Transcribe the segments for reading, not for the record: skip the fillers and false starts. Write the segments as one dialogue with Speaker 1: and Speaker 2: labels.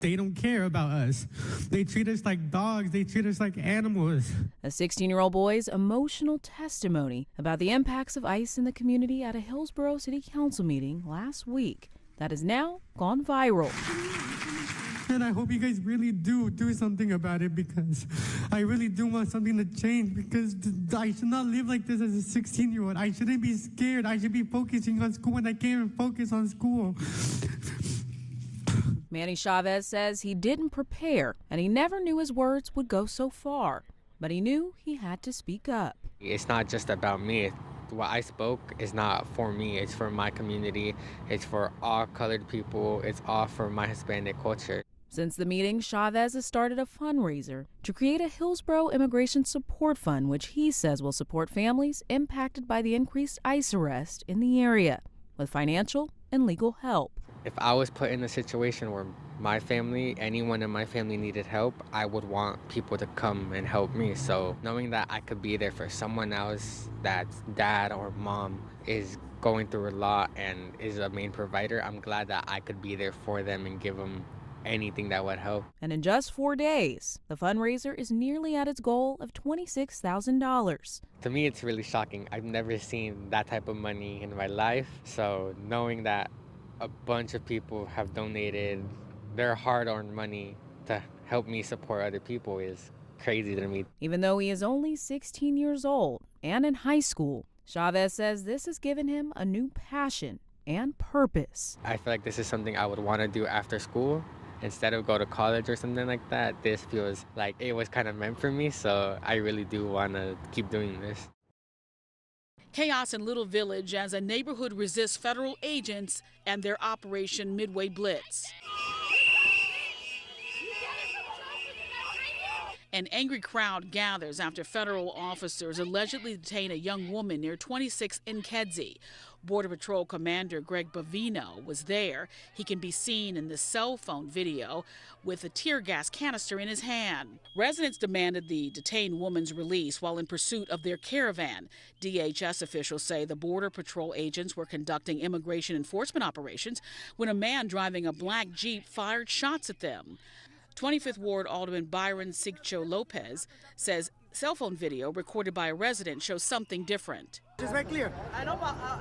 Speaker 1: They don't care about us. They treat us like dogs. They treat us like animals.
Speaker 2: A 16-year-old boy's emotional testimony about the impacts of ICE in the community at a Hillsborough City Council meeting last week that has now gone viral.
Speaker 1: And I hope you guys really do something about it, because I really do want something to change, because I should not live like this as a 16-year-old. I shouldn't be scared. I should be focusing on school, and I can't even focus on school.
Speaker 2: Manny Chavez says he didn't prepare, and he never knew his words would go so far. But he knew he had to speak up.
Speaker 3: It's not just about me. What I spoke is not for me. It's for my community. It's for all colored people. It's all for my Hispanic culture.
Speaker 2: Since the meeting, Chavez has started a fundraiser to create a Hillsborough Immigration Support Fund, which he says will support families impacted by the increased ICE arrest in the area with financial and legal help.
Speaker 3: If I was put in a situation where my family, anyone in my family needed help, I would want people to come and help me. So knowing that I could be there for someone else that's dad or mom is going through a lot and is a main provider, I'm glad that I could be there for them and give them anything that would help.
Speaker 2: And in just 4 days, the fundraiser is nearly at its goal of $26,000.
Speaker 3: To me, it's really shocking. I've never seen that type of money in my life. So knowing that a bunch of people have donated their hard-earned money to help me support other people is crazy to me.
Speaker 2: Even though he is only 16 years old and in high school, Chavez says this has given him a new passion and purpose.
Speaker 3: I feel like this is something I would want to do after school. Instead of go to college or something like that, this feels like it was kind of meant for me, so I really do want to keep doing this.
Speaker 4: Chaos in Little Village as a neighborhood resists federal agents and their Operation Midway Blitz. An angry crowd gathers after federal officers allegedly detain a young woman near 26 in Kedzie. Border Patrol Commander Greg Bavino was there. He can be seen in the cell phone video with a tear gas canister in his hand. Residents demanded the detained woman's release while in pursuit of their caravan. DHS officials say the Border Patrol agents were conducting immigration enforcement operations when a man driving a black Jeep fired shots at them. 25th Ward Alderman Byron Sigcho Lopez says cell phone video recorded by a resident shows something different.
Speaker 5: It's very clear.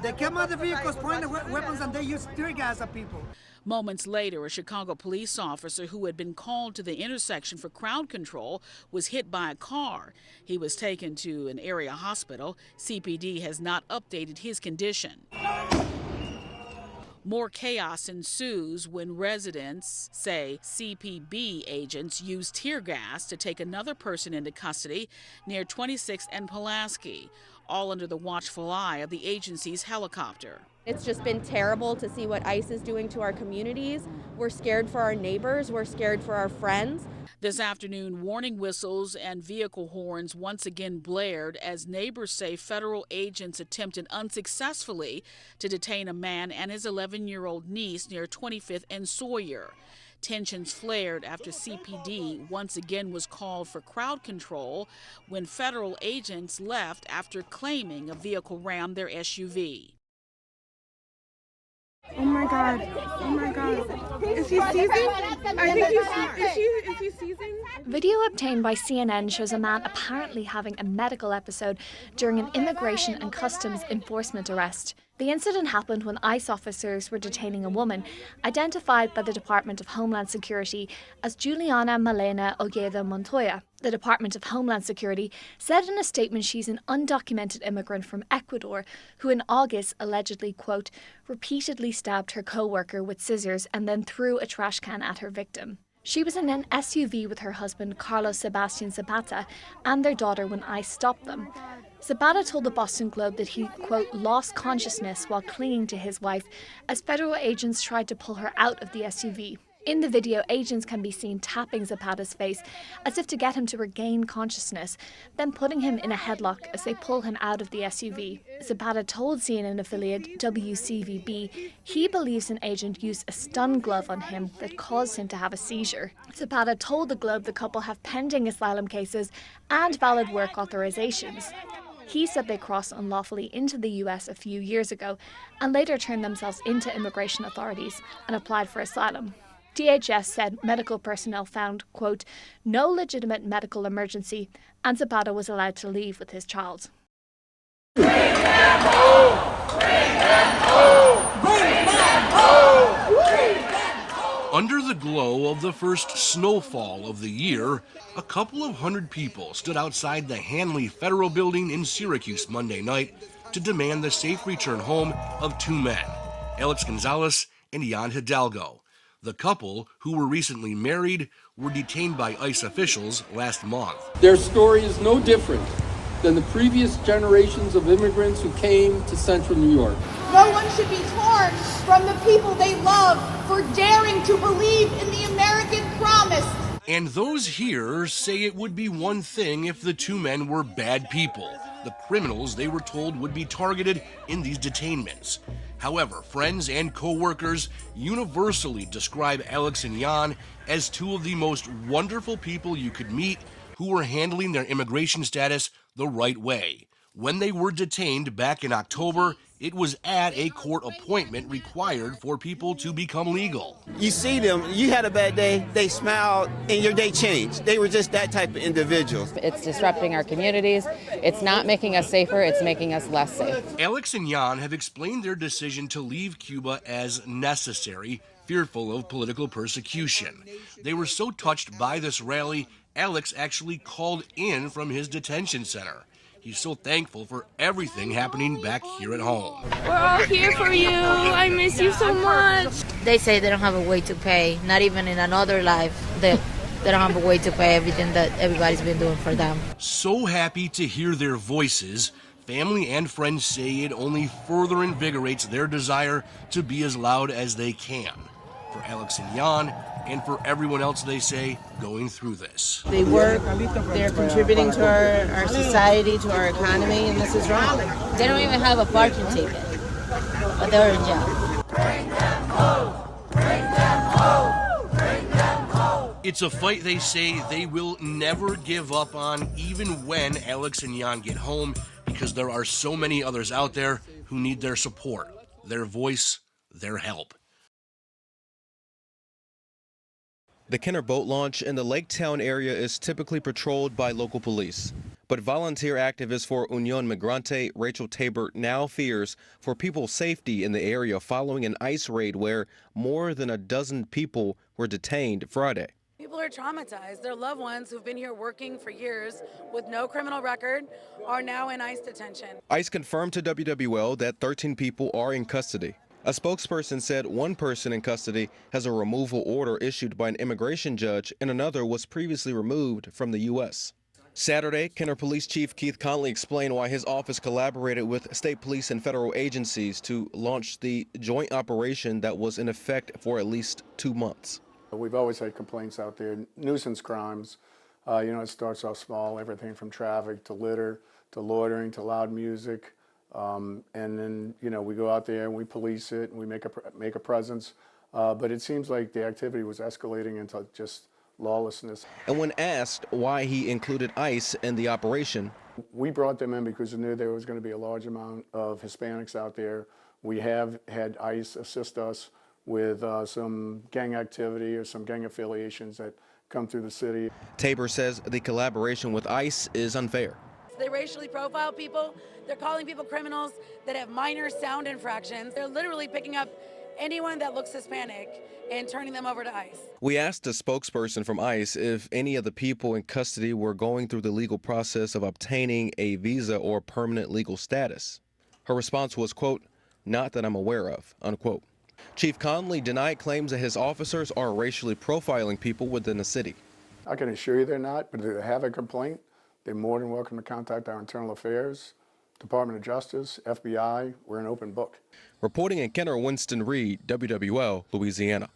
Speaker 5: They came out of the vehicles, pointed weapons, and they used tear gas at people.
Speaker 4: Moments later, a Chicago police officer who had been called to the intersection for crowd control was hit by a car. He was taken to an area hospital. CPD has not updated his condition. More chaos ensues when residents say CPB agents used tear gas to take another person into custody near 26th and Pulaski, all under the watchful eye of the agency's helicopter.
Speaker 6: It's just been terrible to see what ICE is doing to our communities. We're scared for our neighbors. We're scared for our friends.
Speaker 4: This afternoon, warning whistles and vehicle horns once again blared as neighbors say federal agents attempted unsuccessfully to detain a man and his 11-year-old niece near 25th and Sawyer. Tensions flared after CPD once again was called for crowd control when federal agents left after claiming a vehicle rammed their SUV.
Speaker 7: Oh my God. Oh my God. Is he seizing? I think is he seizing?
Speaker 8: Video obtained by CNN shows a man apparently having a medical episode during an immigration and customs enforcement arrest. The incident happened when ICE officers were detaining a woman identified by the Department of Homeland Security as Juliana Malena Ojeda Montoya. The Department of Homeland Security said in a statement she's an undocumented immigrant from Ecuador who in August allegedly, quote, repeatedly stabbed her co-worker with scissors and then threw a trash can at her victim. She was in an SUV with her husband, Carlos Sebastian Zapata, and their daughter when ICE stopped them. Zapata told the Boston Globe that he, quote, lost consciousness while clinging to his wife as federal agents tried to pull her out of the SUV. In the video, agents can be seen tapping Zapata's face as if to get him to regain consciousness, then putting him in a headlock as they pull him out of the SUV. Zapata told CNN affiliate WCVB he believes an agent used a stun glove on him that caused him to have a seizure. Zapata told the Globe the couple have pending asylum cases and valid work authorizations. He said they crossed unlawfully into the US a few years ago and later turned themselves into immigration authorities and applied for asylum. DHS said medical personnel found, quote, no legitimate medical emergency, and Zapata was allowed to leave with his child.
Speaker 9: Bring them home! Bring them home! Bring them home! Bring them home! Under the glow of the first snowfall of the year, a couple of hundred people stood outside the Hanley Federal Building in Syracuse Monday night to demand the safe return home of two men, Alex Gonzalez and Jan Hidalgo. The couple, who were recently married, were detained by ICE officials last month.
Speaker 10: Their story is no different than the previous generations of immigrants who came to central New York.
Speaker 11: No one should be torn from the people they love for daring to believe in the American promise.
Speaker 10: And those here say it would be one thing if the two men were bad people, the criminals they were told would be targeted in these detainments. However, friends and co-workers universally describe Alex and Jan as two of the most wonderful people you could meet who were handling their immigration status the right way. When they were detained back in October, it was at a court appointment required for people to become legal.
Speaker 12: You see them, you had a bad day, they smiled, and your day changed. They were just that type of individuals.
Speaker 13: It's disrupting our communities. It's not making us safer, it's making us less safe.
Speaker 10: Alex and Jan have explained their decision to leave Cuba as necessary, fearful of political persecution. They were so touched by this rally, Alex actually called in from his detention center. He's so thankful for everything happening back here at home.
Speaker 7: We're all here for you. I miss you so much.
Speaker 14: They say they don't have a way to pay, not even in another life, they don't have a way to pay everything that everybody's been doing for them.
Speaker 10: So happy to hear their voices. Family and friends say it only further invigorates their desire to be as loud as they can. For Alex and Jan, and for everyone else, they say, going through this.
Speaker 15: They work, they're contributing to our society, to our economy, and this is wrong.
Speaker 14: They don't even have a parking ticket, but they're in jail.
Speaker 9: Bring them home! Bring them home! Bring them home!
Speaker 10: It's a fight they say they will never give up on, even when Alex and Jan get home, because there are so many others out there who need their support, their voice, their help.
Speaker 16: The Kenner boat launch in the Lake Town area is typically patrolled by local police. But volunteer activist for Unión Migrante, Rachel Tabor, now fears for people's safety in the area following an ICE raid where more than a dozen people were detained Friday.
Speaker 17: People are traumatized. Their loved ones who've been here working for years with no criminal record are now in ICE detention.
Speaker 16: ICE confirmed to WWL that 13 people are in custody. A spokesperson said one person in custody has a removal order issued by an immigration judge and another was previously removed from the U.S. Saturday, Kenner Police Chief Keith Conley explained why his office collaborated with state police and federal agencies to launch the joint operation that was in effect for at least 2 months.
Speaker 18: We've always had complaints out there, nuisance crimes. It starts off small, everything from traffic to litter to loitering to loud music. And then, we go out there and we police it and we make a presence. But it seems like the activity was escalating into just lawlessness.
Speaker 16: And when asked why he included ICE in the operation,
Speaker 18: we brought them in because we knew there was going to be a large amount of Hispanics out there. We have had ICE assist us with some gang activity or some gang affiliations that come through the city.
Speaker 16: Tabor says the collaboration with ICE is unfair.
Speaker 17: They racially profile people. They're calling people criminals that have minor sound infractions. They're literally picking up anyone that looks Hispanic and turning them over to ICE.
Speaker 16: We asked a spokesperson from ICE if any of the people in custody were going through the legal process of obtaining a visa or permanent legal status. Her response was, quote, "Not that I'm aware of," unquote. Chief Conley denied claims that his officers are racially profiling people within the city.
Speaker 18: I can assure you they're not, but if they have a complaint, they're more than welcome to contact our Internal Affairs, Department of Justice, FBI. We're an open book.
Speaker 16: Reporting in Kenner, Winston Reed, WWL, Louisiana.